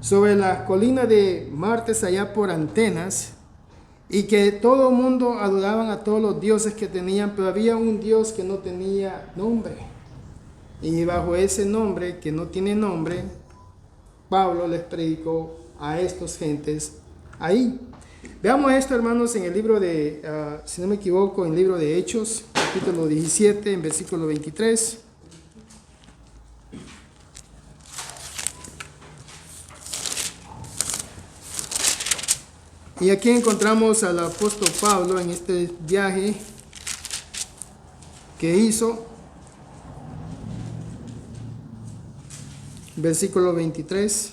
sobre la colina de Martes allá por Antenas, y que todo el mundo adoraban a todos los dioses que tenían, pero había un Dios que no tenía nombre. Y bajo ese nombre, que no tiene nombre, Pablo les predicó a estos gentes ahí. Veamos esto, hermanos, en el libro de, si no me equivoco, en el libro de Hechos, capítulo 17, en versículo 23. Y aquí encontramos al apóstol Pablo en este viaje que hizo. Versículo 23.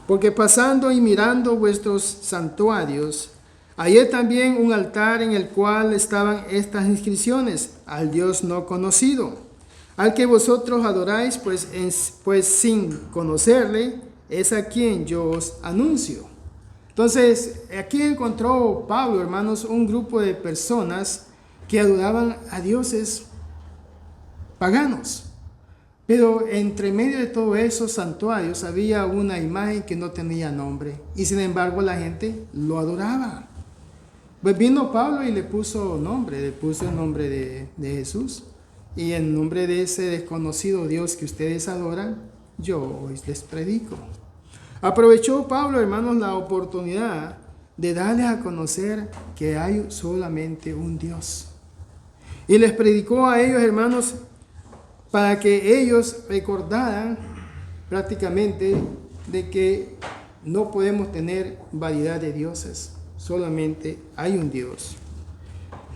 Porque pasando y mirando vuestros santuarios, hallé también un altar en el cual estaban estas inscripciones: al Dios no conocido, al que vosotros adoráis, pues sin conocerle, es a quien yo os anuncio. Entonces, aquí encontró Pablo, hermanos, un grupo de personas que adoraban a dioses paganos. Pero entre medio de todos esos santuarios había una imagen que no tenía nombre, y sin embargo la gente lo adoraba. Pues vino Pablo y le puso el nombre de Jesús, y en nombre de ese desconocido Dios que ustedes adoran, yo hoy les predico. Aprovechó Pablo, hermanos, la oportunidad de darles a conocer que hay solamente un Dios, y les predicó a ellos, hermanos, para que ellos recordaran prácticamente de que no podemos tener variedad de dioses, solamente hay un Dios.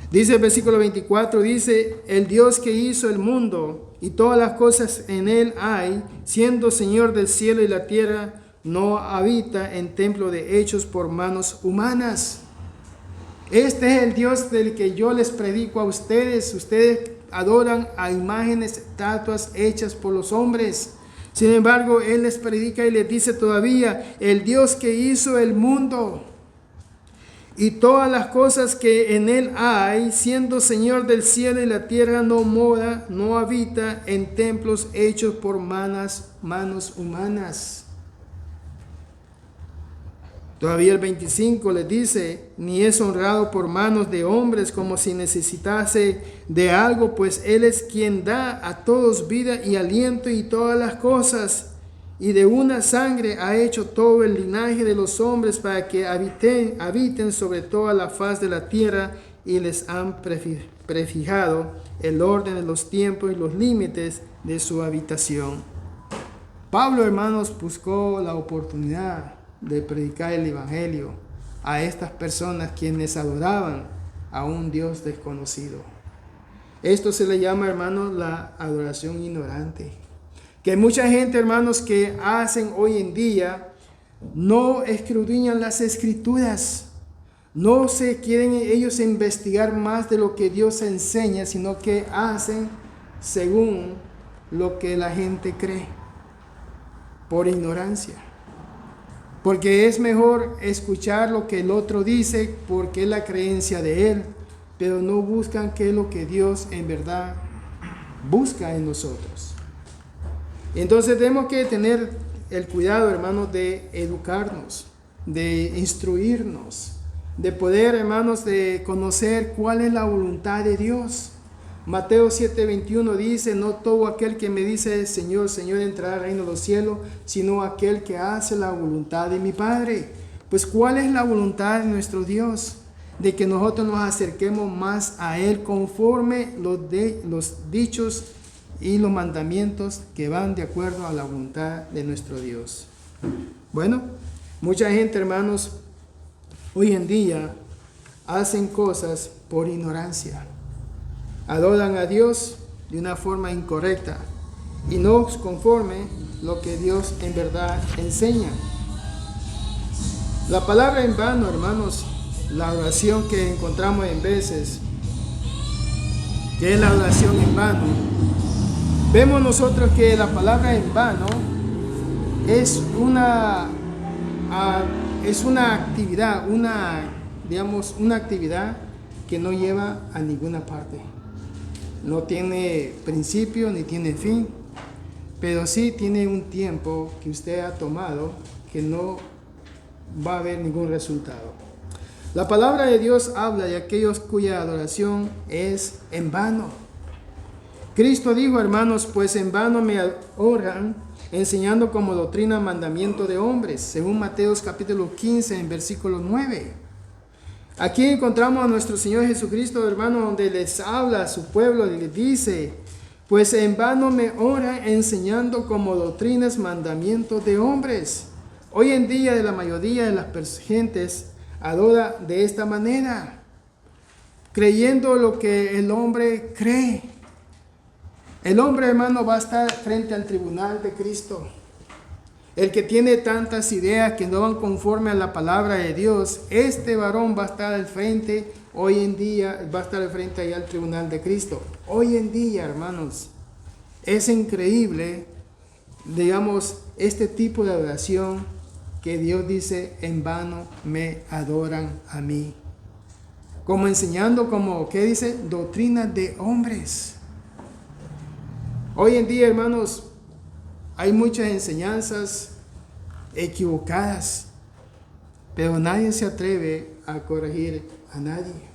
Dice el versículo 24, dice: el Dios que hizo el mundo y todas las cosas en él hay, siendo Señor del cielo y la tierra, no habita en templo de hechos por manos humanas. Este es el Dios del que yo les predico a ustedes. Ustedes adoran a imágenes, estatuas hechas por los hombres. Sin embargo, Él les predica y les dice todavía: el Dios que hizo el mundo y todas las cosas que en él hay, siendo Señor del cielo y la tierra, no mora, no habita en templos hechos por manos humanas. Todavía el 25 les dice: ni es honrado por manos de hombres como si necesitase de algo, pues Él es quien da a todos vida y aliento y todas las cosas. Y de una sangre ha hecho todo el linaje de los hombres para que habiten sobre toda la faz de la tierra, y les han prefijado el orden de los tiempos y los límites de su habitación. Pablo, hermanos, buscó la oportunidad de predicar el evangelio a estas personas quienes adoraban a un Dios desconocido. Esto se le llama, hermanos, la adoración ignorante. Que mucha gente, hermanos, que hacen hoy en día, no escudriñan las escrituras, no se quieren ellos investigar más de lo que Dios enseña, sino que hacen según lo que la gente cree, por ignorancia. Porque es mejor escuchar lo que el otro dice, porque es la creencia de él, pero no buscan qué es lo que Dios en verdad busca en nosotros. Entonces tenemos que tener el cuidado, hermanos, de educarnos, de instruirnos, de poder, hermanos, de conocer cuál es la voluntad de Dios. Mateo 7:21 dice: no todo aquel que me dice Señor, Señor, entrará al reino de los cielos, sino aquel que hace la voluntad de mi Padre. Pues ¿cuál es la voluntad de nuestro Dios? De que nosotros nos acerquemos más a Él conforme los dichos y los mandamientos que van de acuerdo a la voluntad de nuestro Dios. Bueno, mucha gente, hermanos, hoy en día hacen cosas por ignorancia. Adoran a Dios de una forma incorrecta y no conforme lo que Dios en verdad enseña. La palabra en vano, hermanos, la oración que encontramos en veces, que es la oración en vano, vemos nosotros que la palabra en vano es una actividad, una actividad que no lleva a ninguna parte. No tiene principio ni tiene fin. pero sí tiene un tiempo que usted ha tomado que no va a haber ningún resultado. La palabra de Dios habla de aquellos cuya adoración es en vano. Cristo dijo, hermanos, pues en vano me adoran, enseñando como doctrina mandamiento de hombres, según Mateos capítulo 15, en versículo 9. Aquí encontramos a nuestro Señor Jesucristo, hermano, donde les habla a su pueblo y les dice, pues en vano me oran enseñando como doctrinas mandamientos de hombres. Hoy en día la mayoría de las gentes adora de esta manera, creyendo lo que el hombre cree. El hombre, hermano, va a estar frente al tribunal de Cristo. El que tiene tantas ideas que no van conforme a la palabra de Dios, este varón va a estar al frente, hoy en día, va a estar al frente allá al tribunal de Cristo. Hoy en día, hermanos, es increíble, digamos, este tipo de adoración que Dios dice, en vano me adoran a mí. Como enseñando, como, ¿qué dice? Doctrinas de hombres. Hoy en día, hermanos, hay muchas enseñanzas equivocadas, pero nadie se atreve a corregir a nadie.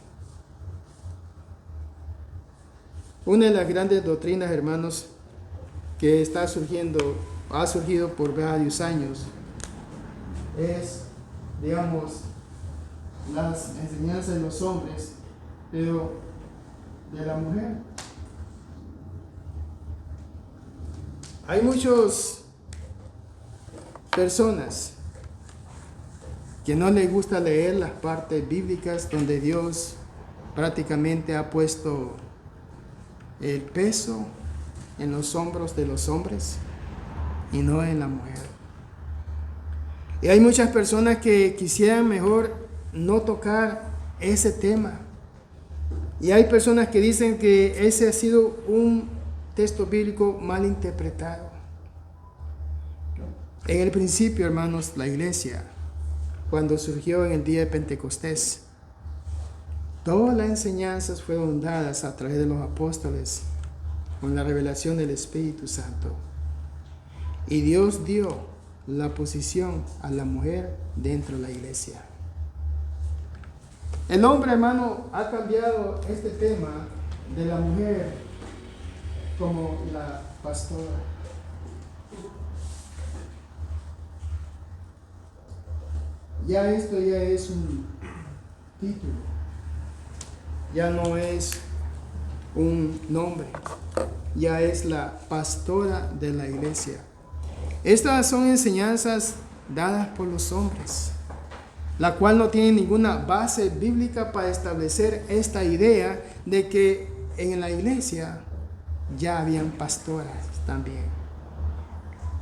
Una de las grandes doctrinas, hermanos, que ha surgido por varios años, es, digamos, las enseñanzas de los hombres, pero de la mujer. Hay muchas personas que no les gusta leer las partes bíblicas donde Dios prácticamente ha puesto el peso en los hombros de los hombres y no en la mujer. Y hay muchas personas que quisieran mejor no tocar ese tema. Y hay personas que dicen que ese ha sido un texto bíblico mal interpretado. En el principio, hermanos, la iglesia, cuando surgió en el día de Pentecostés, todas las enseñanzas fueron dadas a través de los apóstoles con la revelación del Espíritu Santo. Y Dios dio la posición a la mujer dentro de la iglesia. El hombre, hermano, ha cambiado este tema de la mujer como la pastora. Ya esto ya es un título, ya no es un nombre, ya es la pastora de la iglesia. Estas son enseñanzas dadas por los hombres, la cual no tiene ninguna base bíblica para establecer esta idea de que en la iglesia ya habían pastoras también.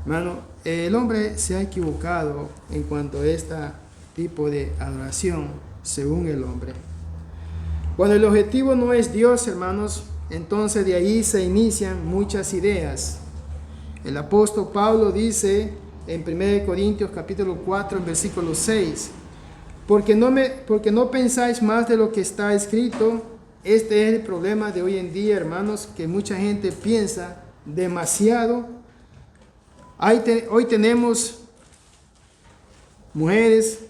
Hermano, el hombre se ha equivocado en cuanto a este tipo de adoración según el hombre. Cuando el objetivo no es Dios, hermanos, entonces de ahí se inician muchas ideas. El apóstol Pablo dice en 1 Corintios capítulo 4, en versículo 6, porque no pensáis más de lo que está escrito. Este es el problema de hoy en día, hermanos, que mucha gente piensa demasiado. Hoy tenemos mujeres,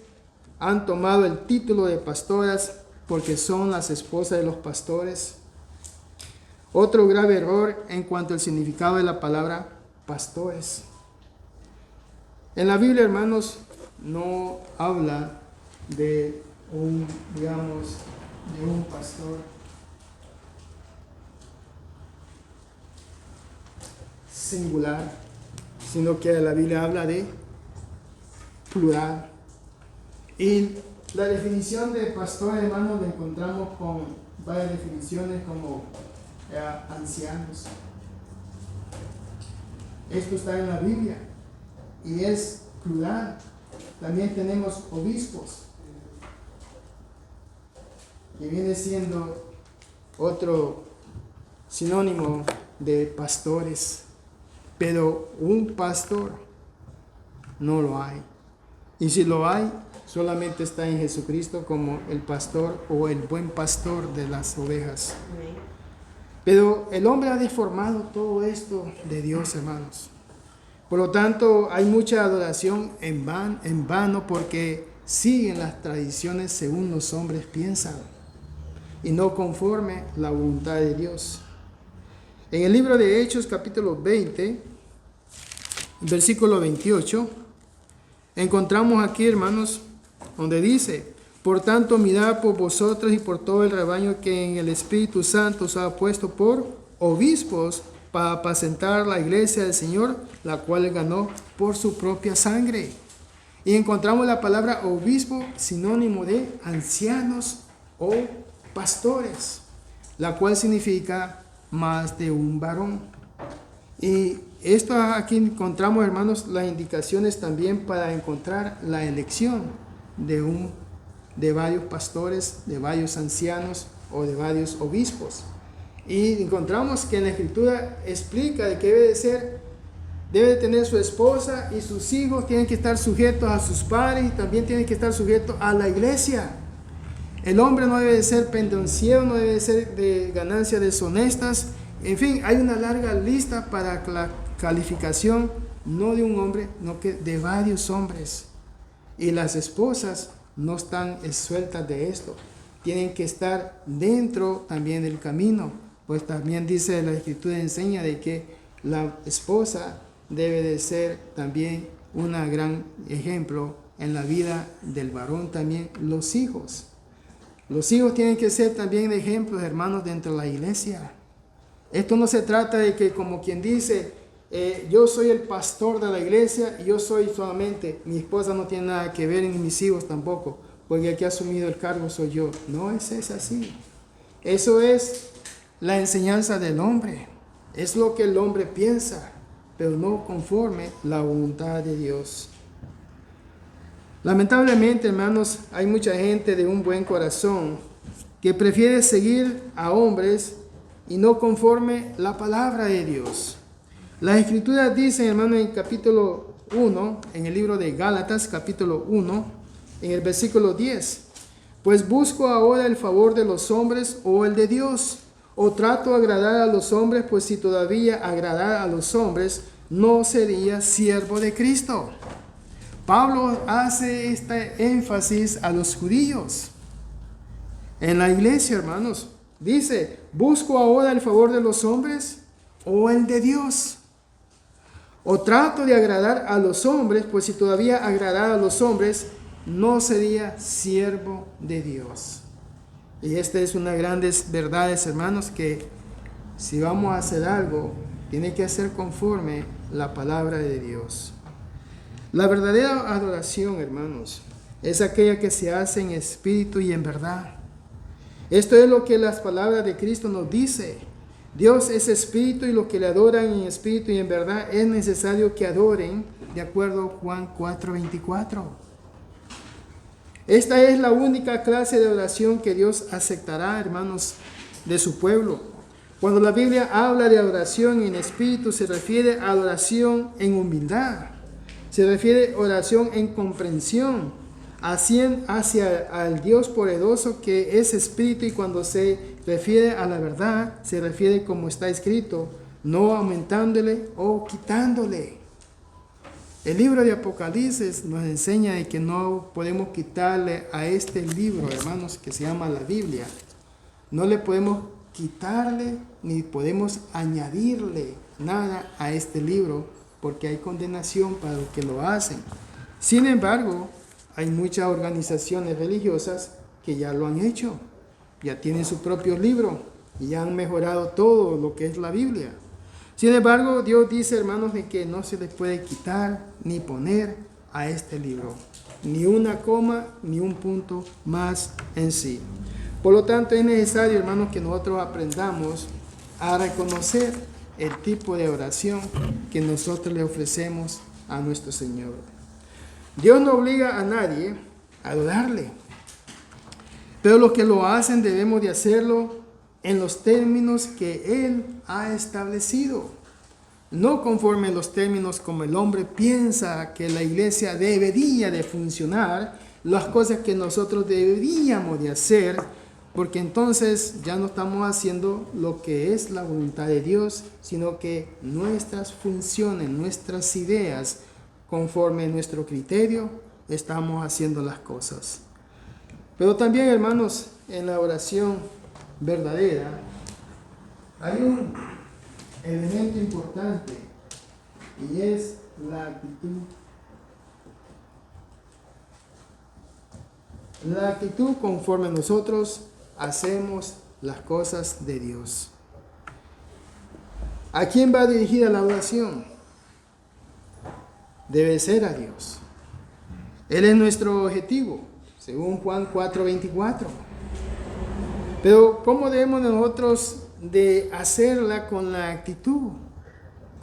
han tomado el título de pastoras porque son las esposas de los pastores. Otro grave error en cuanto al significado de la palabra pastores. En la Biblia, hermanos, no habla de un pastor singular, sino que la Biblia habla de plural. Y la definición de pastor, hermanos, la encontramos con varias definiciones como ancianos. Esto está en la Biblia y es plural. También tenemos obispos, que viene siendo otro sinónimo de pastores, pero un pastor no lo hay. Y si lo hay, solamente está en Jesucristo como el pastor o el buen pastor de las ovejas. Pero el hombre ha deformado todo esto de Dios, hermanos. Por lo tanto, hay mucha adoración en vano porque siguen las tradiciones según los hombres piensan y no conforme la voluntad de Dios. En el libro de Hechos, capítulo 20, versículo 28, encontramos aquí, hermanos, donde dice: por tanto, mirad por vosotros y por todo el rebaño que en el Espíritu Santo os ha puesto por obispos para apacentar la iglesia del Señor, la cual ganó por su propia sangre. Y encontramos la palabra obispo, sinónimo de ancianos o pastores, la cual significa más de un varón. Y esto aquí encontramos, hermanos, las indicaciones también para encontrar la elección de varios pastores, de varios ancianos o de varios obispos. Y encontramos que en la Escritura explica de que debe de tener su esposa y sus hijos, tienen que estar sujetos a sus padres y también tienen que estar sujetos a la iglesia. El hombre no debe de ser pendenciero, no debe de ser de ganancias deshonestas. En fin, hay una larga lista para la calificación, no de un hombre, no que de varios hombres. Y las esposas no están sueltas de esto, tienen que estar dentro también del camino, pues también dice la Escritura, enseña de que la esposa debe de ser también un gran ejemplo en la vida del varón. También los hijos tienen que ser también ejemplos, hermanos, dentro de la iglesia. Esto no se trata de que, como quien dice, yo soy el pastor de la iglesia y yo soy solamente, mi esposa no tiene nada que ver, ni mis hijos tampoco, porque el que ha asumido el cargo soy yo. No es así. Eso es la enseñanza del hombre, es lo que el hombre piensa, pero no conforme la voluntad de Dios. Lamentablemente, hermanos, hay mucha gente de un buen corazón que prefiere seguir a hombres y no conforme la palabra de Dios. Las Escrituras dicen, hermano, en capítulo 1, en el libro de Gálatas, capítulo 1, en el versículo 10: pues busco ahora el favor de los hombres o el de Dios, o trato de agradar a los hombres, pues si todavía agradara a los hombres, no sería siervo de Cristo. Pablo hace este énfasis a los judíos. En la iglesia, hermanos, dice: busco ahora el favor de los hombres o el de Dios, o trato de agradar a los hombres, pues si todavía agradara a los hombres, no sería siervo de Dios. Y esta es una de las grandes verdades, hermanos, que si vamos a hacer algo, tiene que hacer conforme la palabra de Dios. La verdadera adoración, hermanos, es aquella que se hace en espíritu y en verdad. Esto es lo que las palabras de Cristo nos dice. Dios es espíritu y los que le adoran en espíritu y en verdad es necesario que adoren, de acuerdo a Juan 4:24. Esta es la única clase de oración que Dios aceptará, hermanos, de su pueblo. Cuando la Biblia habla de adoración en espíritu, se refiere a adoración en humildad. Se refiere a oración en comprensión, hacia al Dios poderoso que es espíritu, y cuando se refiere a la verdad, se refiere como está escrito, no aumentándole o quitándole. El libro de Apocalipsis nos enseña de que no podemos quitarle a este libro, hermanos, que se llama la Biblia. No le podemos quitarle ni podemos añadirle nada a este libro, porque hay condenación para los que lo hacen. Sin embargo, hay muchas organizaciones religiosas que ya lo han hecho, ya tienen su propio libro y ya han mejorado todo lo que es la Biblia. Sin embargo, Dios dice, hermanos, de que no se le puede quitar ni poner a este libro, ni una coma, ni un punto más en sí. Por lo tanto, es necesario, hermanos, que nosotros aprendamos a reconocer el tipo de oración que nosotros le ofrecemos a nuestro Señor. Dios no obliga a nadie a adorarle, pero los que lo hacen debemos de hacerlo en los términos que Él ha establecido, no conforme a los términos como el hombre piensa que la iglesia debería de funcionar, las cosas que nosotros deberíamos de hacer, porque entonces ya no estamos haciendo lo que es la voluntad de Dios, sino que nuestras funciones, nuestras ideas, conforme a nuestro criterio, estamos haciendo las cosas. Pero también, hermanos, en la oración verdadera hay un elemento importante y es la actitud. La actitud conforme nosotros hacemos las cosas de Dios. ¿A quién va dirigida la oración? Debe ser a Dios. Él es nuestro objetivo, según Juan 4:24. Pero ¿cómo debemos nosotros de hacerla con la actitud?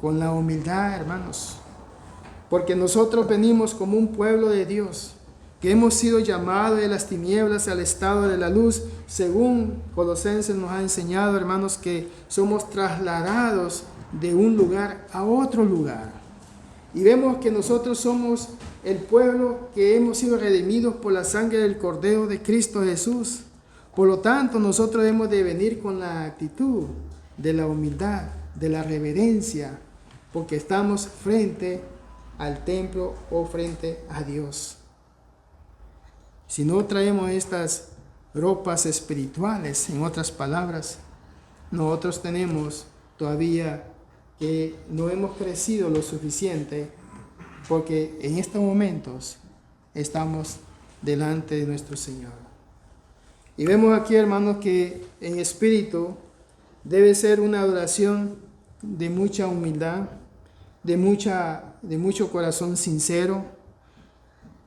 Con la humildad, hermanos. Porque nosotros venimos como un pueblo de Dios, que hemos sido llamados de las tinieblas al estado de la luz, según Colosenses nos ha enseñado, hermanos, que somos trasladados de un lugar a otro lugar. Y vemos que nosotros somos el pueblo que hemos sido redimidos por la sangre del Cordero de Cristo Jesús. Por lo tanto, nosotros debemos de venir con la actitud de la humildad, de la reverencia, porque estamos frente al templo o frente a Dios. Si no traemos estas ropas espirituales, en otras palabras, nosotros tenemos todavía que no hemos crecido lo suficiente, porque en estos momentos estamos delante de nuestro Señor. Y vemos aquí, hermanos, que en espíritu debe ser una adoración de mucha humildad, de mucho corazón sincero.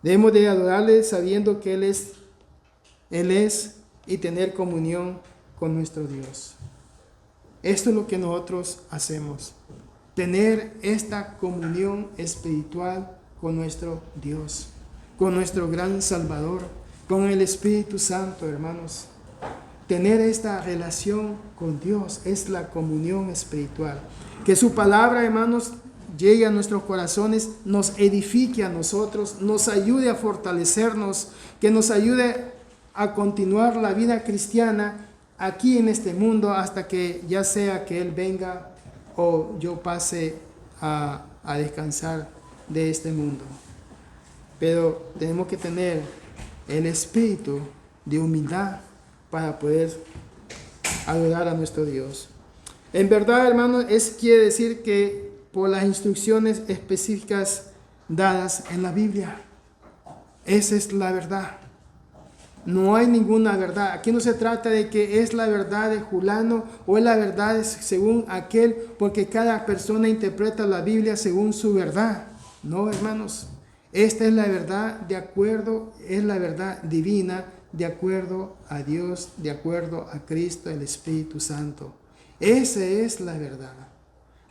Debemos de adorarle sabiendo que Él es y tener comunión con nuestro Dios. Esto es lo que nosotros hacemos, tener esta comunión espiritual con nuestro Dios, con nuestro gran Salvador, con el Espíritu Santo, hermanos. Tener esta relación con Dios es la comunión espiritual. Que su palabra, hermanos, llegue a nuestros corazones, nos edifique a nosotros, nos ayude a fortalecernos, que nos ayude a continuar la vida cristiana aquí en este mundo hasta que ya sea que Él venga o yo pase a descansar de este mundo. Pero tenemos que tener el espíritu de humildad para poder adorar a nuestro Dios. En verdad, hermanos, quiere decir que por las instrucciones específicas dadas en la Biblia. Esa es la verdad. No hay ninguna verdad. Aquí no se trata de que es la verdad de fulano o es la verdad según aquel, porque cada persona interpreta la Biblia según su verdad. No, hermanos. Esta es la verdad es la verdad divina, de acuerdo a Dios, de acuerdo a Cristo, el Espíritu Santo. Esa es la verdad,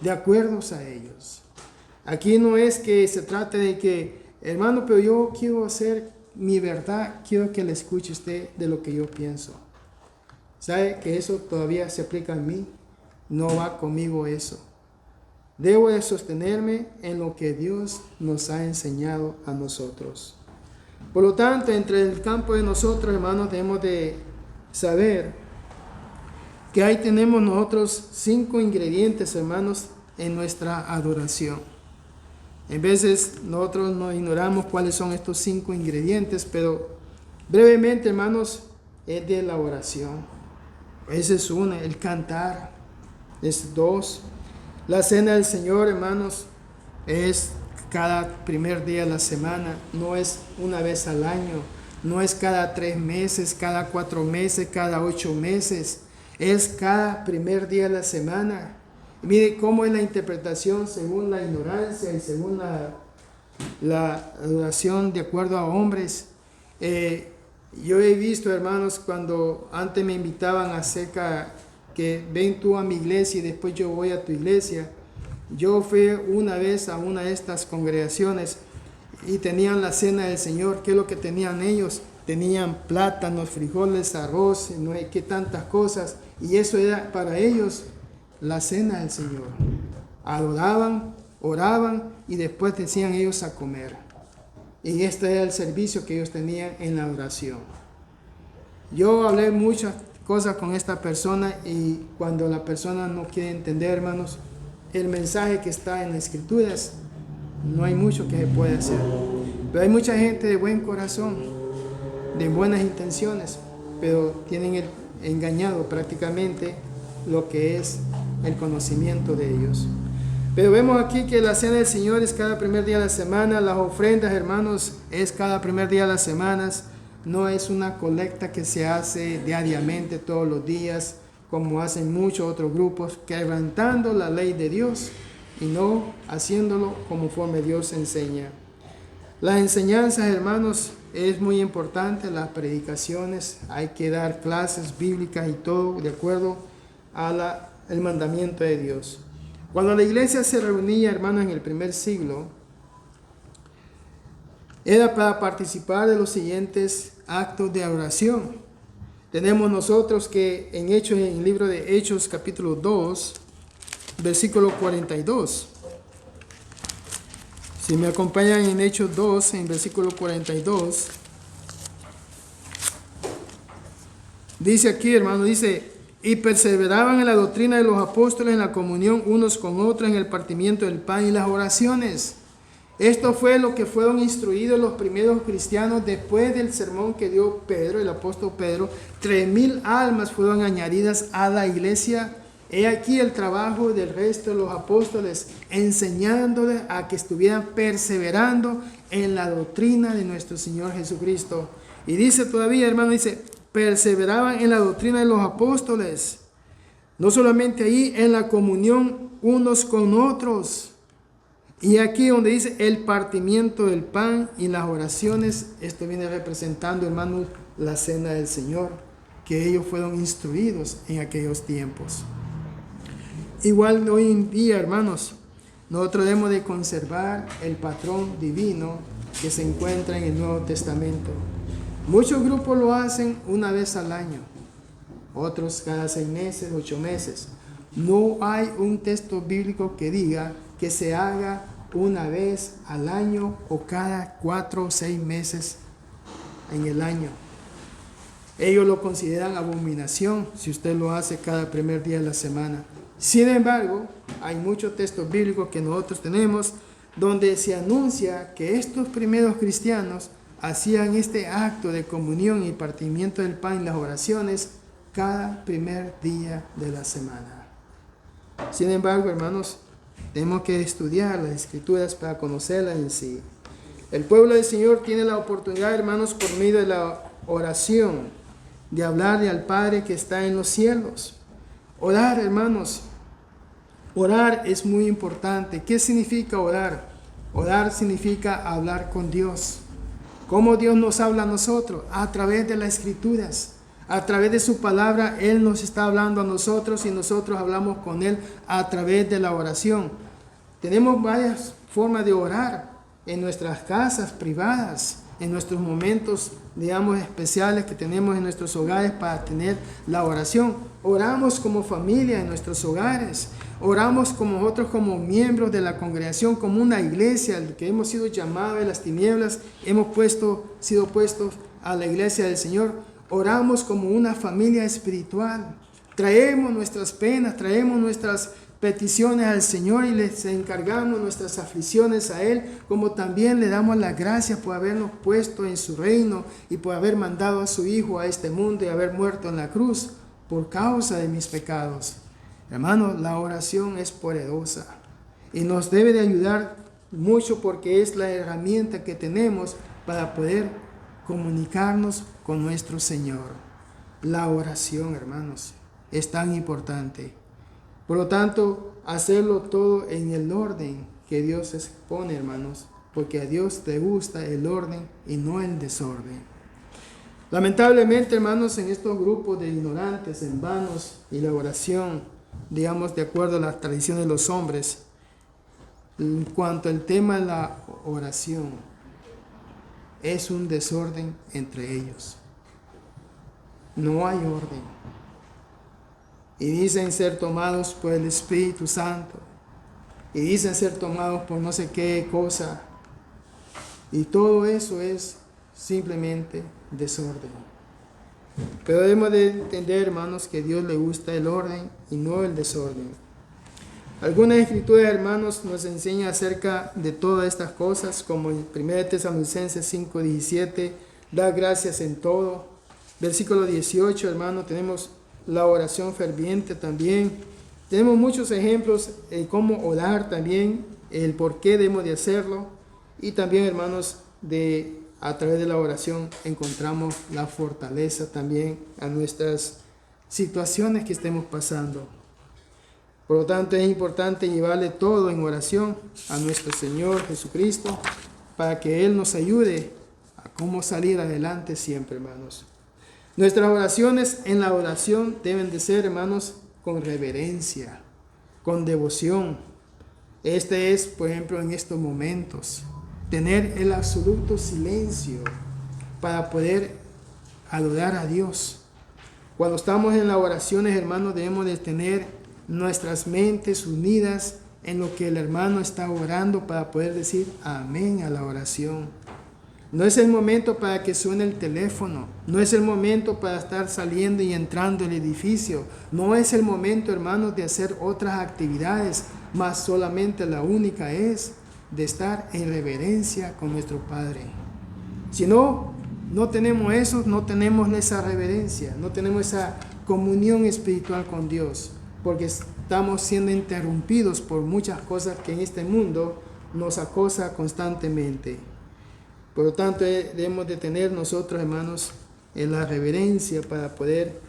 de acuerdo a ellos. Aquí no es que se trate de que, hermano, pero yo quiero hacer mi verdad, quiero que le escuche usted de lo que yo pienso. ¿Sabe que eso todavía se aplica a mí? No va conmigo eso. Debo de sostenerme en lo que Dios nos ha enseñado a nosotros. Por lo tanto, entre el campo de nosotros, hermanos, debemos de saber que ahí tenemos nosotros 5 ingredientes, hermanos, en nuestra adoración. En veces nosotros nos ignoramos cuáles son estos 5 ingredientes, pero brevemente, hermanos, es de la oración. Ese es uno, el cantar. Es 2. La cena del Señor, hermanos, es cada primer día de la semana, no es una vez al año, no es cada 3 meses, cada 4 meses, cada 8 meses, es cada primer día de la semana. Mire cómo es la interpretación según la ignorancia y según la adoración de acuerdo a hombres. Yo he visto, hermanos, cuando antes me invitaban acerca que ven tú a mi iglesia y después yo voy a tu iglesia. Yo fui una vez a una de estas congregaciones y tenían la cena del Señor. ¿Qué es lo que tenían ellos? Tenían plátanos, frijoles, arroz, no hay qué tantas cosas. Y eso era para ellos la cena del Señor. Adoraban, oraban y después decían ellos a comer. Y este era el servicio que ellos tenían en la oración. Yo hablé muchas cosas con esta persona y cuando la persona no quiere entender, hermanos, el mensaje que está en las Escrituras, no hay mucho que se puede hacer. Pero hay mucha gente de buen corazón, de buenas intenciones, pero tienen engañado prácticamente lo que es el conocimiento de ellos. Pero vemos aquí que la cena del Señor es cada primer día de la semana, las ofrendas, hermanos, es cada primer día de las semanas, no es una colecta que se hace diariamente, todos los días, como hacen muchos otros grupos, quebrantando la ley de Dios y no haciéndolo conforme Dios enseña. Las enseñanzas, hermanos, es muy importante, las predicaciones, hay que dar clases bíblicas y todo de acuerdo a el mandamiento de Dios. Cuando la iglesia se reunía, hermanos, en el primer siglo, era para participar de los siguientes actos de oración. Tenemos nosotros que en el libro de Hechos, capítulo 2, versículo 42. Si me acompañan en Hechos 2, en versículo 42, dice aquí, hermano, dice: y perseveraban en la doctrina de los apóstoles, en la comunión unos con otros, en el partimiento del pan y las oraciones. Esto fue lo que fueron instruidos los primeros cristianos después del sermón que dio Pedro, el apóstol Pedro. 3,000 almas fueron añadidas a la iglesia. He aquí el trabajo del resto de los apóstoles, enseñándoles a que estuvieran perseverando en la doctrina de nuestro Señor Jesucristo. Y dice todavía, hermano, dice: perseveraban en la doctrina de los apóstoles. No solamente ahí, en la comunión unos con otros. Y aquí donde dice el partimiento del pan y las oraciones, esto viene representando, hermanos, la cena del Señor, que ellos fueron instruidos en aquellos tiempos. Igual hoy en día, hermanos, nosotros debemos de conservar el patrón divino que se encuentra en el Nuevo Testamento. Muchos grupos lo hacen una vez al año, otros cada 6 meses, 8 meses. No hay un texto bíblico que diga que se haga una vez al año o cada 4 o 6 meses en el año. Ellos lo consideran abominación si usted lo hace cada primer día de la semana. Sin embargo, hay muchos textos bíblicos que nosotros tenemos donde se anuncia que estos primeros cristianos hacían este acto de comunión y partimiento del pan y las oraciones cada primer día de la semana. Sin embargo, hermanos, tenemos que estudiar las Escrituras para conocerlas en sí. El pueblo del Señor tiene la oportunidad, hermanos, por medio de la oración, de hablarle al Padre que está en los cielos. Orar, hermanos, orar es muy importante. ¿Qué significa orar? Orar significa hablar con Dios. ¿Cómo Dios nos habla a nosotros? A través de las Escrituras. A través de su palabra, Él nos está hablando a nosotros y nosotros hablamos con Él a través de la oración. Tenemos varias formas de orar en nuestras casas privadas, en nuestros momentos, digamos, especiales que tenemos en nuestros hogares para tener la oración. Oramos como familia en nuestros hogares. Oramos como nosotros, como miembros de la congregación, como una iglesia, que hemos sido llamados de las tinieblas, hemos sido puestos a la iglesia del Señor. Oramos como una familia espiritual. Traemos nuestras penas, traemos nuestras peticiones al Señor y les encargamos nuestras aflicciones a Él, como también le damos las gracias por habernos puesto en su reino y por haber mandado a su Hijo a este mundo y haber muerto en la cruz por causa de mis pecados. Hermanos, la oración es poderosa y nos debe de ayudar mucho porque es la herramienta que tenemos para poder comunicarnos con nuestro Señor. La oración, hermanos, es tan importante. Por lo tanto, hacerlo todo en el orden que Dios expone, hermanos, porque a Dios le gusta el orden y no el desorden. Lamentablemente, hermanos, en estos grupos de ignorantes, en vanos y la oración, digamos, de acuerdo a las tradiciones de los hombres, en cuanto al tema de la oración, es un desorden entre ellos. No hay orden. Y dicen ser tomados por el Espíritu Santo. Y dicen ser tomados por no sé qué cosa. Y todo eso es simplemente desorden. Pero debemos de entender, hermanos, que a Dios le gusta el orden y no el desorden. Algunas escrituras, hermanos, nos enseñan acerca de todas estas cosas, como en 1 Tesalonicenses 5:17, da gracias en todo. Versículo 18, hermanos, tenemos la oración ferviente también. Tenemos muchos ejemplos en cómo orar también, el por qué debemos de hacerlo. Y también, hermanos, a través de la oración encontramos la fortaleza también a nuestras situaciones que estemos pasando. Por lo tanto, es importante llevarle todo en oración a nuestro Señor Jesucristo para que Él nos ayude a cómo salir adelante siempre, hermanos. Nuestras oraciones en la oración deben de ser, hermanos, con reverencia, con devoción. Este es, por ejemplo, en estos momentos, tener el absoluto silencio para poder adorar a Dios. Cuando estamos en las oraciones, hermanos, debemos de tener nuestras mentes unidas en lo que el hermano está orando para poder decir amén a la oración. No es el momento para que suene el teléfono, no es el momento para estar saliendo y entrando al edificio, no es el momento, hermanos, de hacer otras actividades, mas solamente la única es de estar en reverencia con nuestro Padre. Si no tenemos eso, no tenemos esa reverencia, no tenemos esa comunión espiritual con Dios, porque estamos siendo interrumpidos por muchas cosas que en este mundo nos acosa constantemente. Por lo tanto, debemos de tener nosotros, hermanos, en la reverencia para poder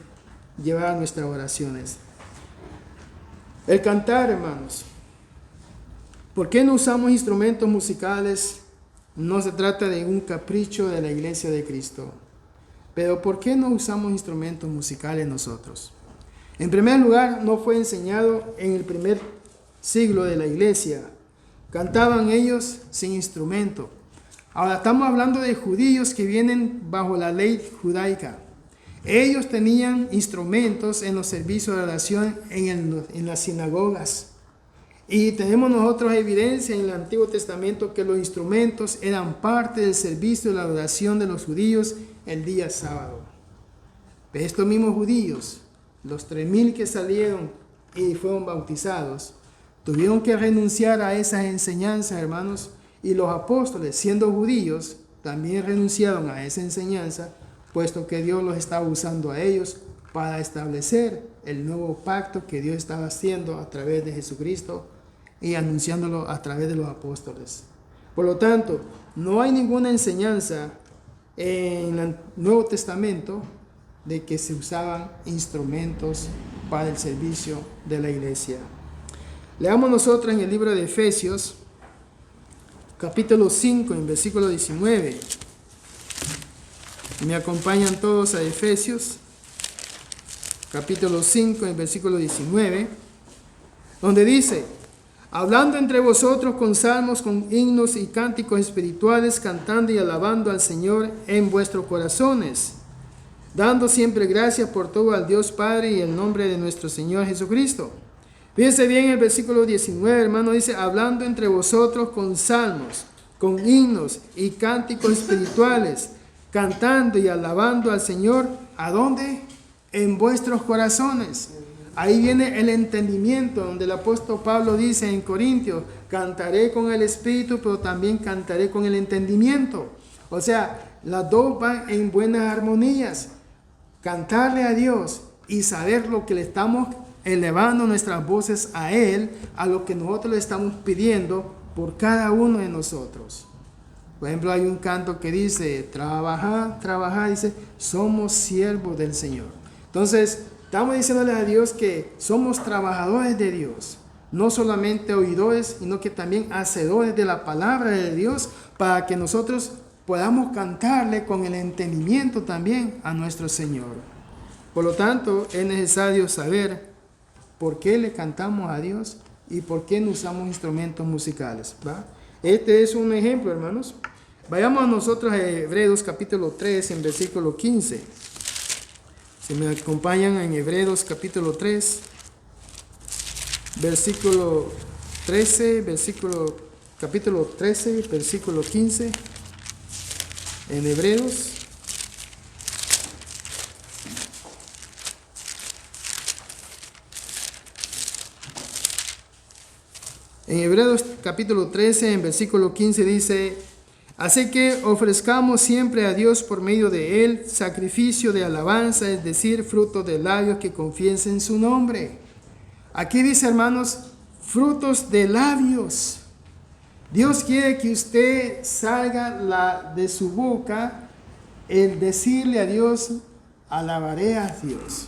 llevar nuestras oraciones. El cantar, hermanos. ¿Por qué no usamos instrumentos musicales? No se trata de un capricho de la Iglesia de Cristo. Pero ¿por qué no usamos instrumentos musicales nosotros? En primer lugar, no fue enseñado en el primer siglo de la Iglesia. Cantaban ellos sin instrumento. Ahora estamos hablando de judíos que vienen bajo la ley judaica. Ellos tenían instrumentos en los servicios de oración en las sinagogas. Y tenemos nosotros evidencia en el Antiguo Testamento que los instrumentos eran parte del servicio de la oración de los judíos el día sábado. Pero estos mismos judíos, los 3,000 que salieron y fueron bautizados, tuvieron que renunciar a esas enseñanzas, hermanos. Y los apóstoles, siendo judíos, también renunciaron a esa enseñanza, puesto que Dios los estaba usando a ellos para establecer el nuevo pacto que Dios estaba haciendo a través de Jesucristo y anunciándolo a través de los apóstoles. Por lo tanto, no hay ninguna enseñanza en el Nuevo Testamento de que se usaban instrumentos para el servicio de la iglesia. Leamos nosotros en el libro de Efesios, capítulo 5, en versículo 19. Me acompañan todos a Efesios, capítulo 5, en versículo 19, donde dice: hablando entre vosotros con salmos, con himnos y cánticos espirituales, cantando y alabando al Señor en vuestros corazones, dando siempre gracias por todo al Dios Padre y el nombre de nuestro Señor Jesucristo. Fíjense bien el versículo 19, hermano, dice: hablando entre vosotros con salmos, con himnos y cánticos espirituales, cantando y alabando al Señor. ¿A dónde? En vuestros corazones. Ahí viene el entendimiento, donde el apóstol Pablo dice en Corintios: cantaré con el espíritu, pero también cantaré con el entendimiento. O sea, las dos van en buenas armonías. Cantarle a Dios y saber lo que le estamos elevando nuestras voces a Él, a lo que nosotros le estamos pidiendo por cada uno de nosotros. Por ejemplo, hay un canto que dice: trabajad, trabajad, dice, somos siervos del Señor. Entonces, estamos diciéndole a Dios que somos trabajadores de Dios, no solamente oidores, sino que también hacedores de la palabra de Dios, para que nosotros podamos cantarle con el entendimiento también a nuestro Señor. Por lo tanto, es necesario saber por qué le cantamos a Dios y por qué no usamos instrumentos musicales, ¿va? Este es un ejemplo, hermanos. Vayamos nosotros a Hebreos capítulo 3, en versículo 15. Si me acompañan en Hebreos capítulo 3, versículo 13, capítulo 13, versículo 15. En Hebreos En Hebreos capítulo 13, en versículo 15 dice: así que ofrezcamos siempre a Dios por medio de Él sacrificio de alabanza, es decir, fruto de labios que confiesen su nombre. Aquí dice, hermanos, frutos de labios. Dios quiere que usted salga de su boca el decirle a Dios: alabaré a Dios.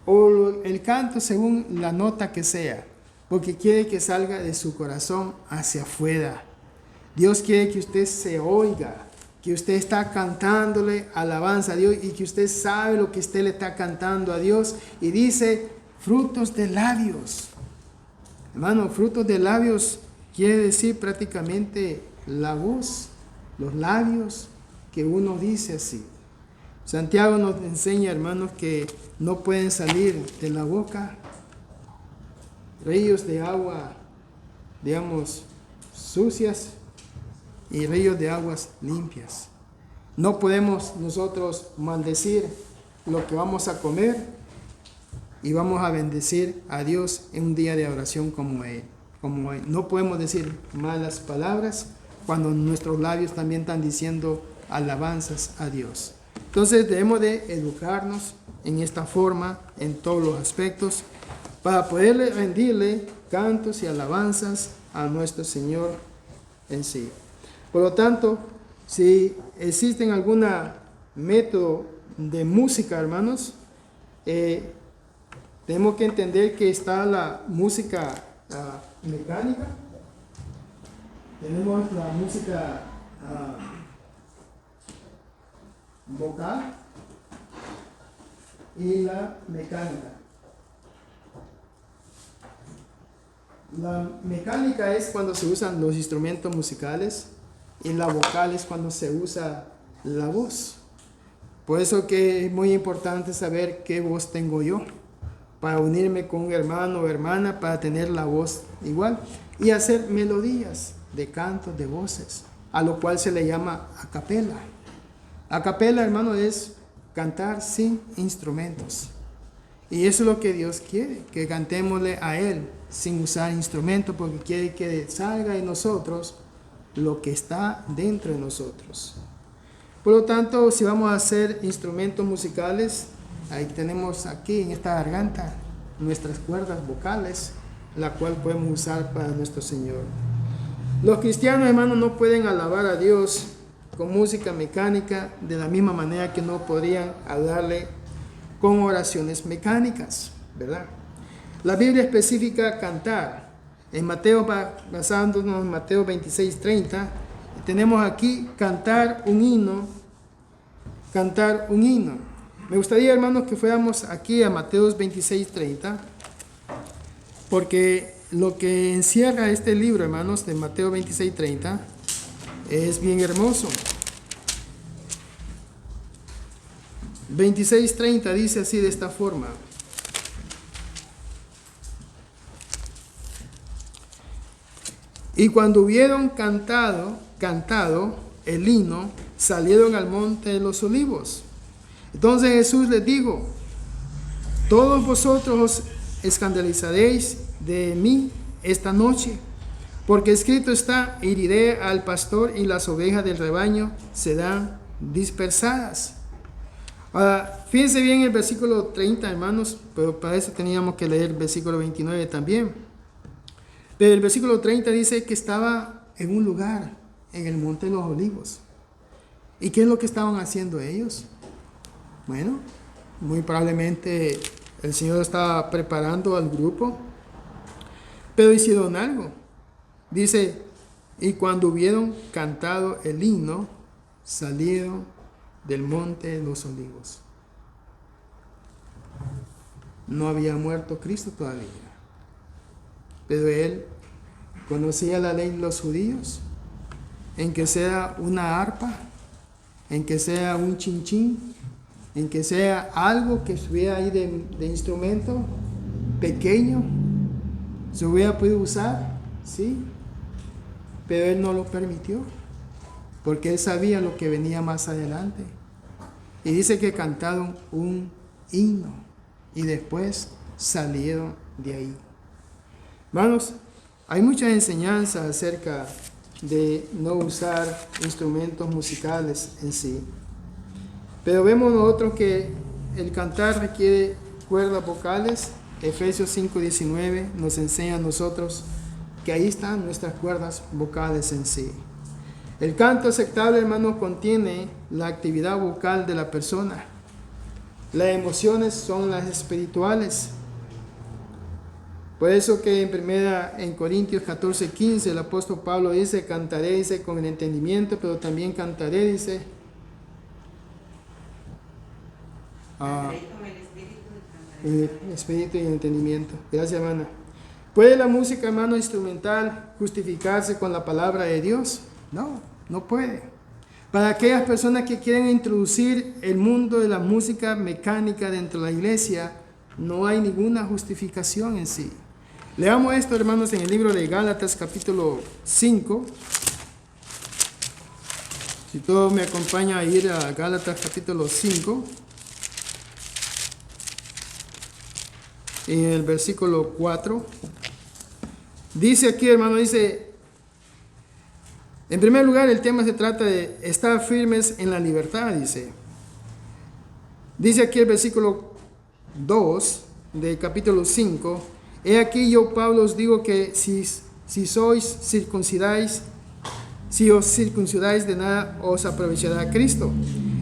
O el canto según la nota que sea, porque quiere que salga de su corazón hacia afuera. Dios quiere que usted se oiga, que usted está cantándole alabanza a Dios y que usted sabe lo que usted le está cantando a Dios. Y dice, frutos de labios. Hermano, frutos de labios quiere decir prácticamente la voz, los labios que uno dice así. Santiago nos enseña, hermanos, que no pueden salir de la boca ríos de agua, digamos, sucias y ríos de aguas limpias. No podemos nosotros maldecir lo que vamos a comer y vamos a bendecir a Dios en un día de oración como hoy. No podemos decir malas palabras cuando nuestros labios también están diciendo alabanzas a Dios. Entonces debemos de educarnos en esta forma, en todos los aspectos, para poderle rendirle cantos y alabanzas a nuestro Señor en sí. Por lo tanto, si existen algún método de música, hermanos, tenemos que entender que está la música mecánica, tenemos la música vocal y la mecánica. La mecánica es cuando se usan los instrumentos musicales y la vocal es cuando se usa la voz. Por eso que es muy importante saber qué voz tengo yo, para unirme con un hermano o hermana, para tener la voz igual y hacer melodías de cantos, de voces, a lo cual se le llama a capela. A capela, hermano, es cantar sin instrumentos. Y eso es lo que Dios quiere, que cantémosle a Él sin usar instrumentos, porque quiere que salga de nosotros lo que está dentro de nosotros. Por lo tanto, si vamos a hacer instrumentos musicales, ahí tenemos aquí en esta garganta nuestras cuerdas vocales, la cual podemos usar para nuestro Señor. Los cristianos, hermanos, no pueden alabar a Dios con música mecánica de la misma manera que no podrían hablarle con oraciones mecánicas, ¿verdad? La Biblia especifica cantar. En Mateo, basándonos en Mateo 26:30, tenemos aquí cantar un himno. Cantar un himno. Me gustaría, hermanos, que fuéramos aquí a Mateo 26:30, porque lo que encierra este libro, hermanos, de Mateo 26:30, es bien hermoso. 26:30 dice así, de esta forma: y cuando hubieron cantado el himno, salieron al monte de los olivos. Entonces Jesús les dijo: todos vosotros os escandalizaréis de mí esta noche, porque escrito está: heriré al pastor y las ovejas del rebaño serán dispersadas. Fíjense bien el versículo 30, hermanos, pero para eso teníamos que leer el versículo 29 también. Pero el versículo 30 dice que estaba en un lugar, en el monte de los olivos. ¿Y qué es lo que estaban haciendo ellos? Bueno, muy probablemente el Señor estaba preparando al grupo, pero hicieron algo. Dice: y cuando hubieron cantado el himno, salieron del monte de los olivos. No había muerto Cristo todavía, pero Él conocía la ley de los judíos, en que sea una arpa, en que sea un chinchín, en que sea algo que estuviera ahí de instrumento pequeño, se hubiera podido usar, sí, pero Él no lo permitió, porque Él sabía lo que venía más adelante. Y dice que cantaron un himno y después salieron de ahí. Hermanos, Hay mucha enseñanza acerca de no usar instrumentos musicales en sí. Pero vemos nosotros que el cantar requiere cuerdas vocales. Efesios 5:19 nos enseña a nosotros que ahí están nuestras cuerdas vocales en sí. El canto aceptable, hermano, contiene la actividad vocal de la persona. Las emociones son las espirituales. Por eso que en Corintios 14:15 el apóstol Pablo dice, cantaré, dice, con el entendimiento, pero también cantaré, dice, el espíritu y el entendimiento. Gracias, hermana. ¿Puede la música, hermano, instrumental justificarse con la palabra de Dios? No, no puede. Para aquellas personas que quieren introducir el mundo de la música mecánica dentro de la iglesia, no hay ninguna justificación en sí. Leamos esto, hermanos, en el libro de Gálatas, capítulo 5. Si todo me acompaña a ir a Gálatas, capítulo 5. En el versículo 4. Dice aquí, hermano, dice, en primer lugar, el tema se trata de estar firmes en la libertad, dice. Dice aquí el versículo 2 del capítulo 5. He aquí yo, Pablo, os digo que si os circuncidáis, de nada os aprovechará Cristo.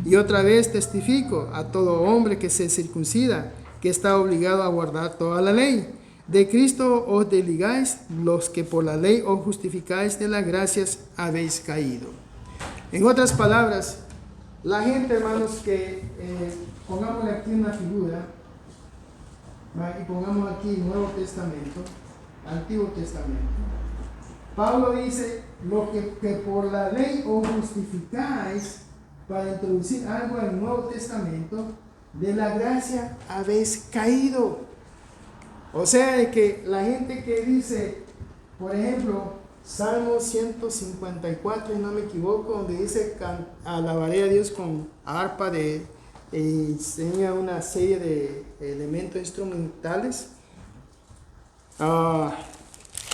Y otra vez testifico a todo hombre que se circuncida, que está obligado a guardar toda la ley. De Cristo os desligáis, los que por la ley os justificáis, de las gracias habéis caído. En otras palabras, la gente, hermanos, que pongámosle aquí una figura, y pongamos aquí Nuevo Testamento, Antiguo Testamento. Pablo dice, lo que por la ley os justificáis, para introducir algo al Nuevo Testamento, de la gracia habéis caído. O sea, de que la gente que dice, por ejemplo, Salmo 154, y no me equivoco, donde dice, alabaré a Dios con arpa enseña una serie de elementos instrumentales.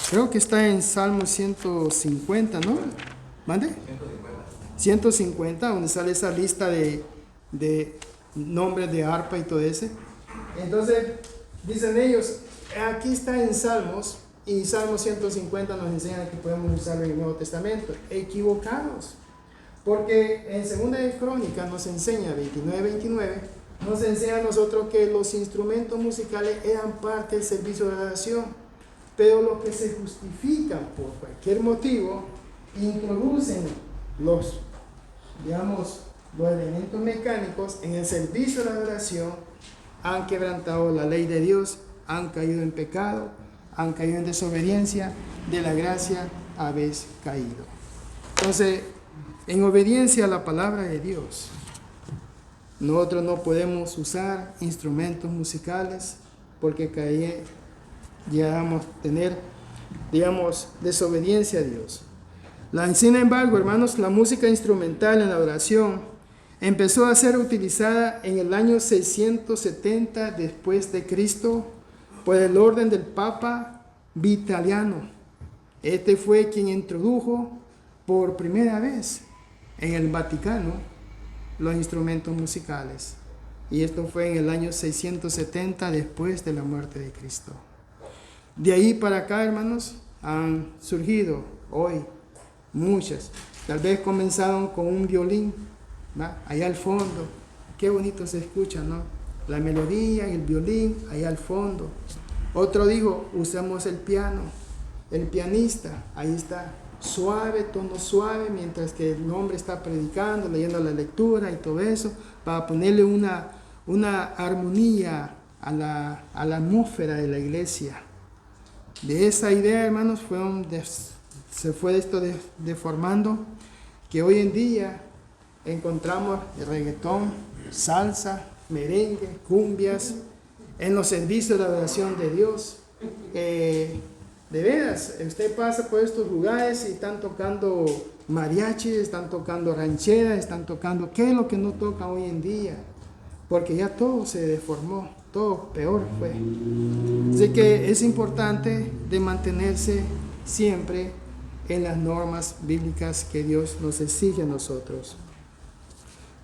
Creo que está en Salmo 150, ¿no? ¿Mande? 150, donde sale esa lista de nombres de arpa y todo ese. Entonces, dicen ellos, aquí está en Salmos, y Salmo 150 nos enseña que podemos usarlo en el Nuevo Testamento. Equivocados. Porque en 2 de Crónicas nos enseña, 29, nos enseña a nosotros que los instrumentos musicales eran parte del servicio de oración, pero los que se justifican por cualquier motivo, introducen los elementos mecánicos en el servicio de la oración, han quebrantado la ley de Dios, han caído en pecado, han caído en desobediencia, de la gracia habéis caído. Entonces, en obediencia a la palabra de Dios, nosotros no podemos usar instrumentos musicales porque llegamos a tener, desobediencia a Dios. Sin embargo, hermanos, la música instrumental en la oración empezó a ser utilizada en el año 670 después de Cristo por el orden del Papa Vitaliano. Este fue quien introdujo por primera vez en el Vaticano los instrumentos musicales. Y esto fue en el año 670 después de la muerte de Cristo. De ahí para acá, hermanos, han surgido hoy muchas. Tal vez comenzaron con un violín, ¿va? Allá al fondo. Qué bonito se escucha, ¿no? La melodía y el violín allá al fondo. Otro dijo, usamos el piano. El pianista, ahí está, suave, tono suave, mientras que el hombre está predicando, leyendo la lectura y todo eso, para ponerle una armonía a la atmósfera de la iglesia. De esa idea, hermanos, se fue esto deformando, que hoy en día encontramos el reggaetón, salsa, merengue, cumbias, en los servicios de adoración de Dios. De veras, usted pasa por estos lugares y están tocando mariachi, están tocando rancheras, están tocando, ¿qué es lo que no toca hoy en día? Porque ya todo se deformó, todo peor fue. Así que es importante de mantenerse siempre en las normas bíblicas que Dios nos exige a nosotros.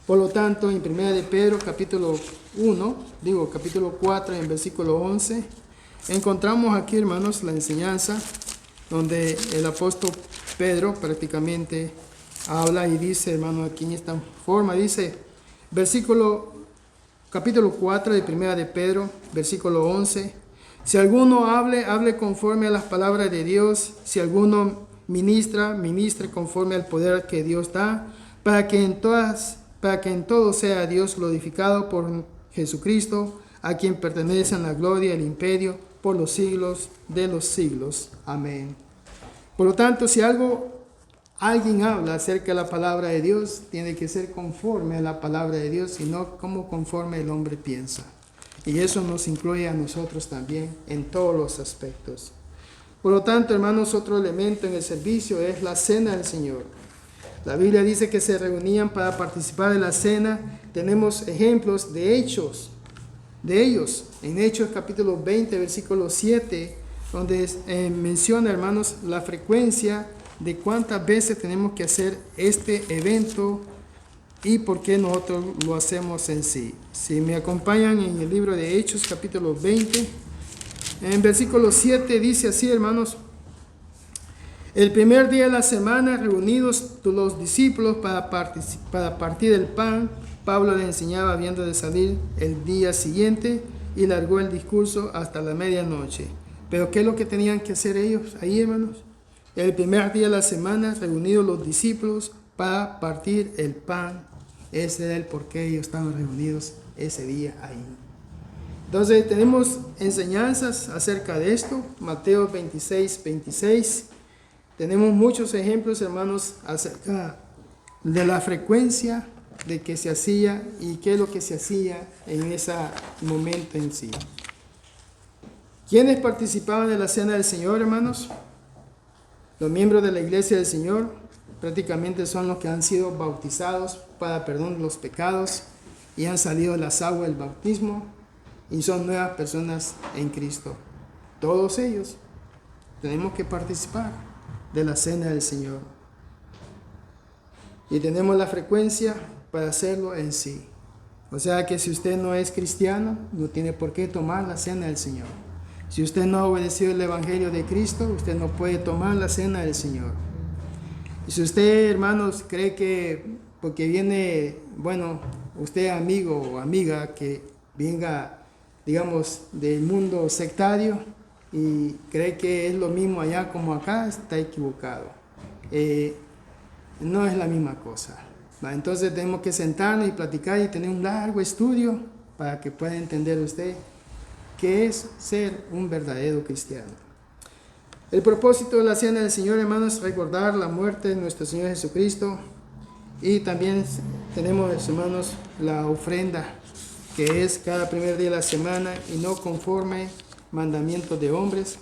Por lo tanto, en 1 de Pedro, capítulo 4, en versículo 11, encontramos aquí, hermanos, la enseñanza donde el apóstol Pedro prácticamente habla y dice, hermano, aquí en esta forma, dice, capítulo 4 de 1 de Pedro, versículo 11, si alguno hable conforme a las palabras de Dios, si alguno ministre conforme al poder que Dios da, para que en todo sea Dios glorificado por Jesucristo, a quien pertenecen la gloria y el imperio por los siglos de los siglos. Amén. Por lo tanto, si alguien habla acerca de la palabra de Dios, tiene que ser conforme a la palabra de Dios y no como conforme el hombre piensa. Y eso nos incluye a nosotros también en todos los aspectos. Por lo tanto, hermanos, otro elemento en el servicio es la cena del Señor. La Biblia dice que se reunían para participar de la cena. Tenemos ejemplos de ellos. En Hechos capítulo 20, versículo 7, donde menciona, hermanos, la frecuencia de cuántas veces tenemos que hacer este evento y por qué nosotros lo hacemos en sí. Si me acompañan en el libro de Hechos capítulo 20, en versículo 7 dice así, hermanos: el primer día de la semana, reunidos los discípulos para partir el pan, Pablo le enseñaba habiendo de salir el día siguiente y largó el discurso hasta la medianoche. Pero ¿qué es lo que tenían que hacer ellos ahí, hermanos? El primer día de la semana, reunidos los discípulos para partir el pan. Ese era el por qué ellos estaban reunidos ese día ahí. Entonces tenemos enseñanzas acerca de esto. Mateo 26, 26. Tenemos muchos ejemplos, hermanos, acerca de la frecuencia de que se hacía y qué es lo que se hacía en ese momento en sí. ¿Quiénes participaban de la cena del Señor, hermanos? Los miembros de la iglesia del Señor prácticamente son los que han sido bautizados para perdón de los pecados y han salido de las aguas del bautismo y son nuevas personas en Cristo. Todos ellos tenemos que participar de la cena del Señor. Y tenemos la frecuencia para hacerlo en sí. O sea que si usted no es cristiano, no tiene por qué tomar la cena del Señor. Si usted no ha obedecido el Evangelio de Cristo, usted no puede tomar la cena del Señor. Y si usted, hermanos, cree que porque viene, usted amigo o amiga que venga, digamos, del mundo sectario y cree que es lo mismo allá como acá, está equivocado. No es la misma cosa. Entonces tenemos que sentarnos y platicar y tener un largo estudio para que pueda entender usted qué es ser un verdadero cristiano. El propósito de la cena del Señor, hermanos, es recordar la muerte de nuestro Señor Jesucristo. Y también tenemos, hermanos, la ofrenda, que es cada primer día de la semana y no conforme mandamientos de hombres,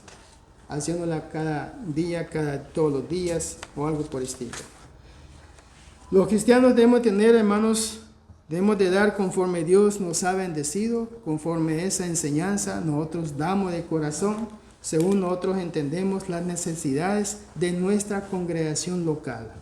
haciéndola cada día, todos los días o algo por el estilo. Los cristianos debemos tener, hermanos, debemos de dar conforme Dios nos ha bendecido, conforme esa enseñanza nosotros damos de corazón, según nosotros entendemos las necesidades de nuestra congregación local.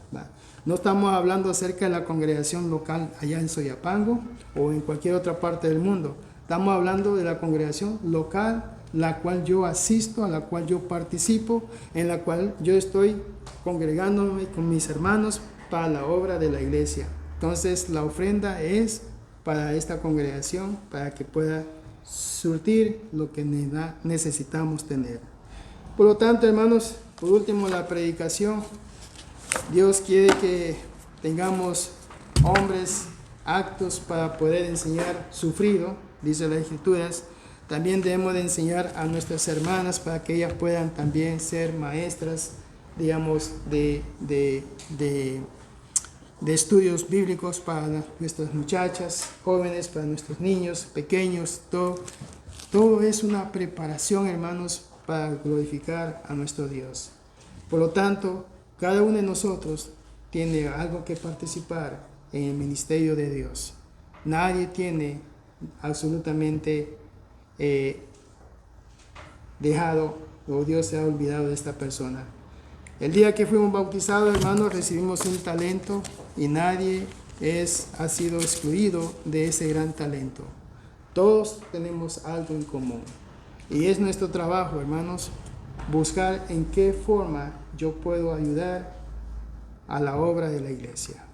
No estamos hablando acerca de la congregación local allá en Soyapango o en cualquier otra parte del mundo. Estamos hablando de la congregación local, la cual yo asisto, a la cual yo participo, en la cual yo estoy congregándome con mis hermanos para la obra de la iglesia. Entonces la ofrenda es para esta congregación, para que pueda surtir lo que necesitamos tener. Por lo tanto, hermanos, por último, la predicación. Dios quiere que tengamos hombres aptos para poder enseñar sufrido, dice las Escrituras. También debemos de enseñar a nuestras hermanas para que ellas puedan también ser maestras, digamos, de estudios bíblicos para nuestras muchachas, jóvenes, para nuestros niños, pequeños. Todo es una preparación, hermanos, para glorificar a nuestro Dios. Por lo tanto, cada uno de nosotros tiene algo que participar en el ministerio de Dios. Nadie tiene absolutamente dejado o Dios se ha olvidado de esta persona. El día que fuimos bautizados, hermanos, recibimos un talento y nadie ha sido excluido de ese gran talento. Todos tenemos algo en común. Y es nuestro trabajo, hermanos, buscar en qué forma yo puedo ayudar a la obra de la iglesia.